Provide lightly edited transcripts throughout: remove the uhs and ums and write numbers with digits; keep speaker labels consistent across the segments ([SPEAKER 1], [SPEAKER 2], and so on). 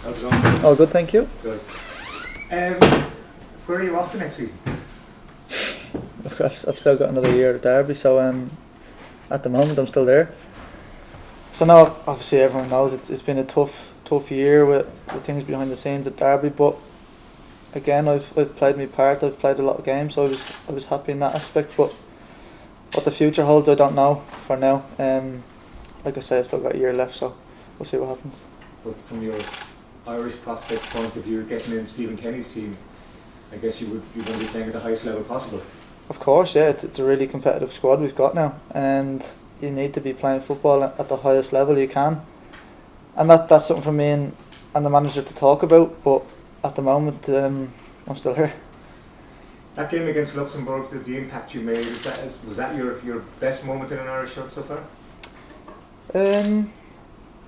[SPEAKER 1] How's it going?
[SPEAKER 2] All good, thank you.
[SPEAKER 1] Good. Where are you off to next season?
[SPEAKER 2] I've still got another year at Derby, so at the moment I'm still there. So now, obviously everyone knows it's been a tough year with things behind the scenes at Derby, but again I've played my part. I've played a lot of games, so I was happy in that aspect. But what the future holds, I don't know for now. Like I say, I've still got a year left, so we'll see what happens.
[SPEAKER 1] But from your Irish prospect point of view, getting in Stephen Kenny's team, I guess you want to be playing at the highest level possible.
[SPEAKER 2] Of course, yeah, it's a really competitive squad we've got now, and you need to be playing football at the highest level you can, and that's something for me and the manager to talk about. But at the moment, I'm still here.
[SPEAKER 1] That game against Luxembourg, the impact you made, was that your best moment in an Irish shirt so far?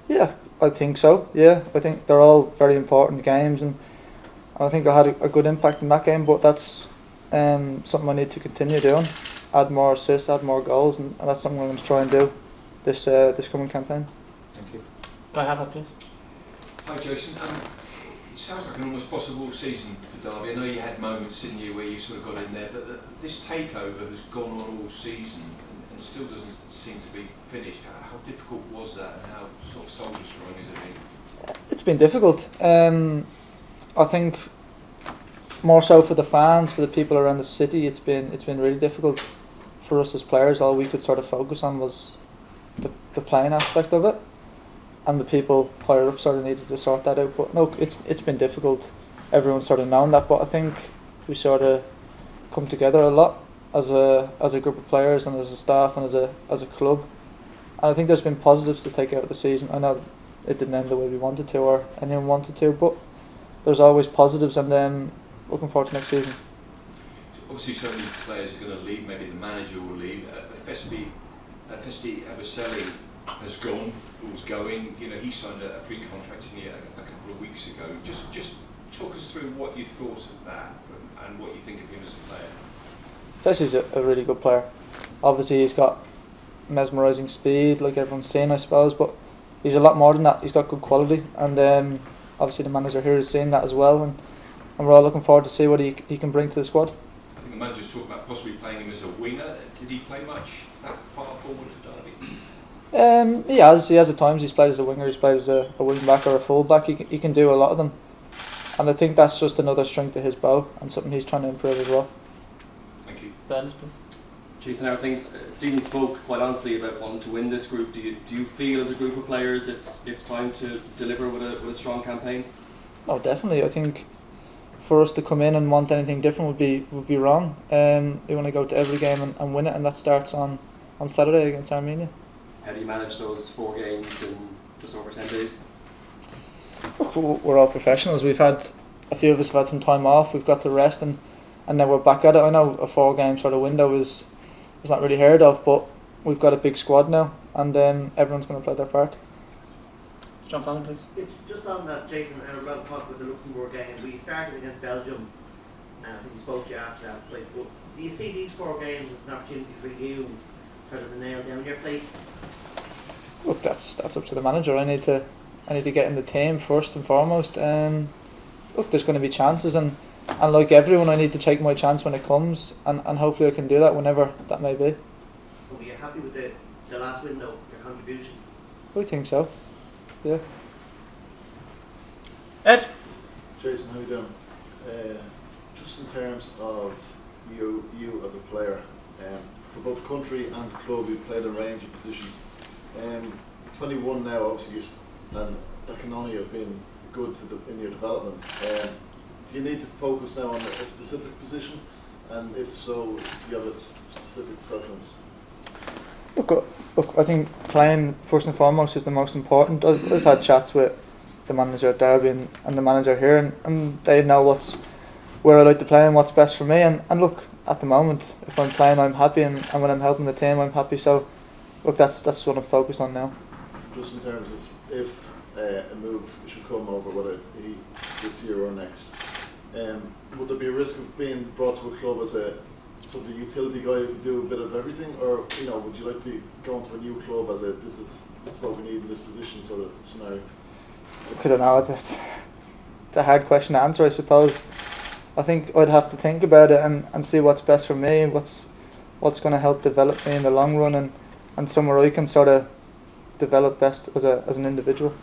[SPEAKER 2] Yeah, I think so. Yeah, I think they're all very important games, and I think I had a good impact in that game. But that's something I need to continue doing. Add more assists, add more goals, and that's something I'm going to try and do this coming campaign.
[SPEAKER 1] Thank you.
[SPEAKER 3] Do I have that, please?
[SPEAKER 4] Hi Jason, it sounds like an almost possible season for Derby. I know you had moments, didn't you, where you sort of got in there, but this takeover has gone on all season and still doesn't seem to be finished. How difficult was that, and how sort of soul-destroying has it been?
[SPEAKER 2] It's been difficult. I think more so for the fans, for the people around the city. It's been really difficult for us as players. All we could sort of focus on was the playing aspect of it, and the people higher up sort of needed to sort that out. But no, it's been difficult. Everyone's sort of known that, but I think we sort of come together a lot as a group of players and as a staff and as a club. And I think there's been positives to take out of the season. I know it didn't end the way we wanted to or anyone wanted to, but there's always positives, and then looking forward to next season.
[SPEAKER 4] Obviously, so many players are going to leave. Maybe the manager will leave. Festi Abaselli has gone, or was going. You know, he signed a pre-contract a couple of weeks ago. Just talk us through what you thought of that and what you think of him as a player.
[SPEAKER 2] Festi's a really good player. Obviously, he's got mesmerising speed, like everyone's saying, I suppose, but he's a lot more than that. He's got good quality, and obviously the manager here is seeing that as well, and we're all looking forward to see what he can bring to the squad.
[SPEAKER 4] I think the manager's talking about possibly playing him as a winger. Did he play much that far forward for Derby?
[SPEAKER 2] He has at times. He's played as a winger, he's played as a wing back or a full back. He can do a lot of them, and I think that's just another string to his bow and something he's trying to improve as well.
[SPEAKER 4] Thank you.
[SPEAKER 3] Dennis, please.
[SPEAKER 5] Jason, how are things? Stephen spoke quite honestly about wanting to win this group. Do you feel as a group of players it's time to deliver with a strong campaign?
[SPEAKER 2] Oh, definitely. I think for us to come in and want anything different would be wrong. We want to go to every game and win it, and that starts on Saturday against Armenia.
[SPEAKER 5] How do you manage those 4 games in just over 10 days?
[SPEAKER 2] We're all professionals. A few of us have had some time off. We've got to rest, and now we're back at it. I know a 4-game sort of window is not really heard of, but we've got a big squad now, and everyone's going to play their part.
[SPEAKER 3] John Fallon, please.
[SPEAKER 6] Just on that, Jason, I was about to talk about the Luxembourg game. We started against Belgium, and I think we spoke to you after that. But do you see these 4 games as an opportunity for you sort of to nail down your place?
[SPEAKER 2] Look, that's up to the manager. I need to get in the team first and foremost. Look, there's going to be chances, and like everyone, I need to take my chance when it comes, and hopefully I can do that whenever that may be.
[SPEAKER 6] Were you happy with the last window, your contribution?
[SPEAKER 2] I think so. Yeah.
[SPEAKER 3] Ed?
[SPEAKER 7] Jason, how you doing? Just in terms of you as a player, for both country and club, you played a range of positions. 21 now, obviously, and that can only have been good in your development. Do you need to focus now on a specific position? And if so, do you have a specific preference?
[SPEAKER 2] Look, I think playing first and foremost is the most important. I've had chats with the manager at Derby and the manager here, and they know where I like to play and what's best for me. And look, at the moment, if I'm playing, I'm happy, and when I'm helping the team, I'm happy. So, look, that's what I'm focused on now.
[SPEAKER 7] Just in terms of if a move should come over, whether it be this year or next, would there be a risk of being brought to a club as a sort of utility guy who could do a bit of everything, or would you like to be going to a new club as this is what we need in this position sort of scenario?
[SPEAKER 2] I don't know. It's a hard question to answer, I suppose. I think I'd have to think about it and see what's best for me, what's going to help develop me in the long run, and somewhere I can sort of develop best as an individual.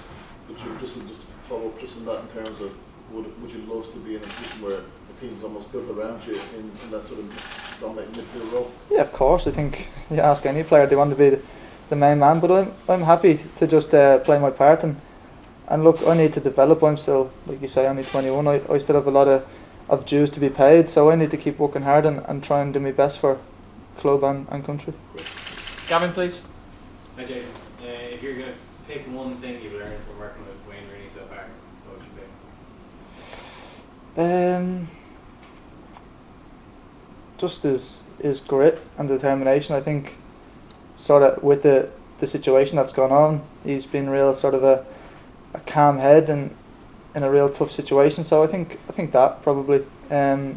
[SPEAKER 7] But you just to follow up just on that in terms of would you love to be in a position where the team's almost built around you in that sort of dominating midfield role?
[SPEAKER 2] Yeah, of course. I think you ask any player, they want to be the main man, but I'm happy to just play my part and look, I need to develop. I'm still, like you say, only 21. I still have a lot of dues to be paid, so I need to keep working hard and try and do my best for club and country.
[SPEAKER 3] Gavin, please.
[SPEAKER 8] Hi Jason. If you're going to pick one thing you've learned from working with Wayne Rooney so far, what would you pick?
[SPEAKER 2] Just his grit and determination. I think sort of with the situation that's gone on, he's been real sort of a calm head and in a real tough situation. So I think that probably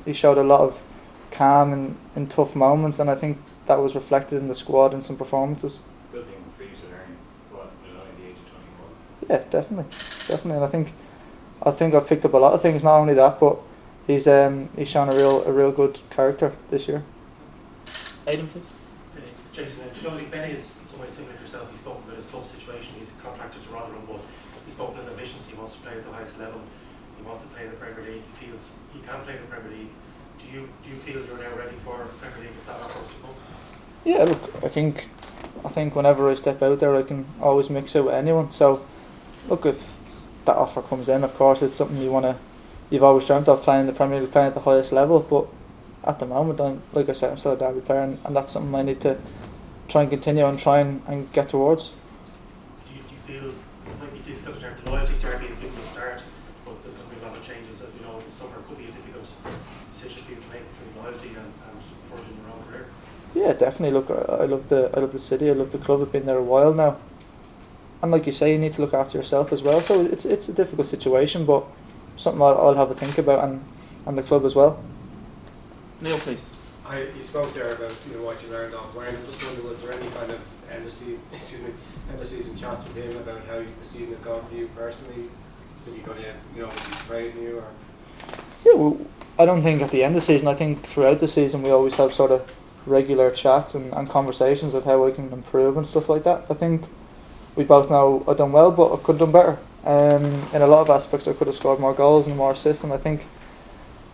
[SPEAKER 2] he showed a lot of calm in tough moments, and I think that was reflected in the squad in some performances.
[SPEAKER 8] Good thing for you to learn what at only the age of 21.
[SPEAKER 2] Yeah, definitely, and I think I've picked up a lot of things. Not only that, but he's shown a real good character this year.
[SPEAKER 3] Aidan, please.
[SPEAKER 9] Jason, Benny is in some ways similar to yourself. He's spoken about his club situation. He's contracted to Rotherham, but he's spoken his ambitions. He wants to play at the highest level. He wants to play in the Premier League. He feels he can play in the Premier League. Do you feel you're now ready for Premier League if that offer was to come?
[SPEAKER 2] Yeah, look, I think whenever I step out there, I can always mix it with anyone. So, look, if that offer comes in, of course, it's something you've always dreamt of, playing in the Premier League, playing at the highest level. But at the moment, like I said, I'm still a Derby player, and that's something I need to try and continue and try and get towards.
[SPEAKER 9] Do you feel it might be difficult in terms of loyalty? Derby will give you a start, but there's going to be a lot of changes. As we know, the summer could be a difficult decision for you to make between loyalty and furthering your own career.
[SPEAKER 2] Yeah, definitely. Look, I love the city. I love the club. I've been there a while now, and like you say, you need to look after yourself as well. So it's a difficult situation, but something I'll have a think about, and the club as well.
[SPEAKER 3] Neil, please.
[SPEAKER 10] You spoke there about what you learned off Wayne. I'm just wondering, was there any kind of end of season chats with him about how the season had gone for you personally? Did he go to was he praising you or?
[SPEAKER 2] Yeah, well, I don't think at the end of the season. I think throughout the season we always have sort of regular chats and conversations of how I can improve and stuff like that. I think we both know I've done well, but I could have done better. In a lot of aspects, I could have scored more goals and more assists, and I think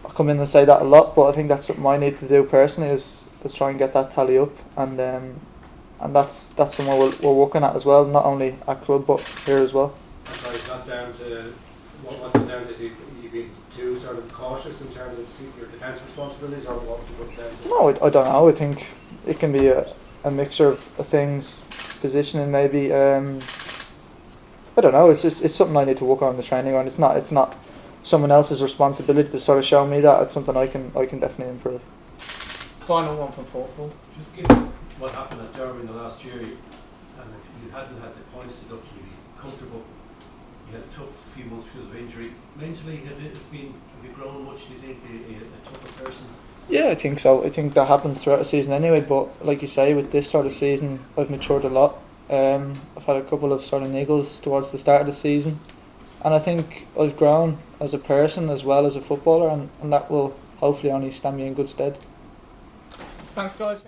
[SPEAKER 2] I'll come in and say that a lot, but I think that's something I need to do personally is try and get that tally up, and that's something we're working at as well, not only at club but here as well.
[SPEAKER 10] So it's not down to what's it down to? Is you been too sort of cautious in terms of your defence responsibilities, or what would you put it down to?
[SPEAKER 2] No, I don't know. I think it can be a mixture of things, positioning maybe. I don't know. It's something I need to work on in the training ground. It's not someone else's responsibility to sort of show me that. It's something I can definitely improve.
[SPEAKER 3] Final one from Paul.
[SPEAKER 11] Just given what happened at Derby in the last year, and if you hadn't had the points deducted, you'd be comfortable. You had a tough few months because of injury. Mentally, have you grown much? Do you think a tougher person?
[SPEAKER 2] Yeah, I think so. I think that happens throughout the season anyway. But like you say, with this sort of season, I've matured a lot. I've had a couple of sort of niggles towards the start of the season, and I think I've grown as a person as well as a footballer, and that will hopefully only stand me in good stead.
[SPEAKER 3] Thanks, guys.